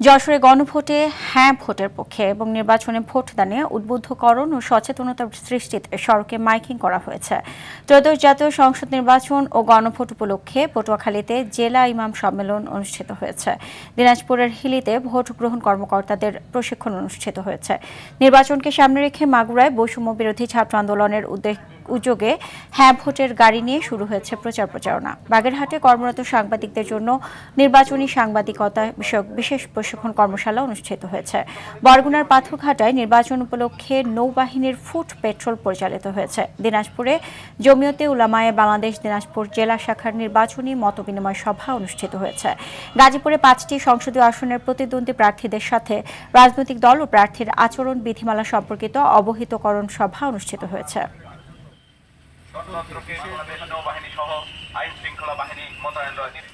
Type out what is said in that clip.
যশোরে গণভোটে হ্যাঁ ভোটের পক্ষে এবং নির্বাচনে ভোটদানে উদ্বুদ্ধকরণ ও সচেতনতা সৃষ্টিতে সড়কে মাইকিং করা হয়েছে। ত্রয়োদশ জাতীয় সংসদ নির্বাচন ও গণভোট উপলক্ষে পটুয়াখালীতে জেলা ইমাম সম্মেলন অনুষ্ঠিত হয়েছে। দিনাজপুরের হিলিতে ভোট গ্রহণ কর্মকর্তাদের প্রশিক্ষণ অনুষ্ঠিত হয়েছে। নির্বাচনকে সামনে রেখে মাগুরায় বৈষম্য বিরোধী ছাত্র আন্দোলনের উদ্যোগে হ্যাঁ ভোটের গাড়ি নিয়ে শুরু হয়েছে প্রচারণা। বাগেরহাটে কর্মরত সাংবাদিকদের জন্য নির্বাচনী সাংবাদিকতা বিষয়ক বিশেষ প্রশিক্ষণ কর্মশালা অনুষ্ঠিত হয়েছে। বরগুনার পাথরঘাটায় নির্বাচন উপলক্ষে নৌবাহিনীর ফুট পেট্রোল পরিচালিত হয়েছে। দিনাজপুরে জমিয়তে উলামায়ে বাংলাদেশ দিনাজপুর জেলা শাখার নির্বাচনী মতবিনিময় সভা অনুষ্ঠিত হয়েছে। গাজীপুরে 5টি সংসদীয় আসনের প্রতিদ্বন্দ্বী প্রার্থীদের সাথে রাজনৈতিক দল ও প্রার্থীর আচরণ বিধিমালা সম্পর্কিত অবহিতকরণ সভা অনুষ্ঠিত হয়েছে। গণতন্ত্রকে বাংলাদেশ নৌবাহিনী সহ আইন শৃঙ্খলা বাহিনী মোতায়েন রয়েছে।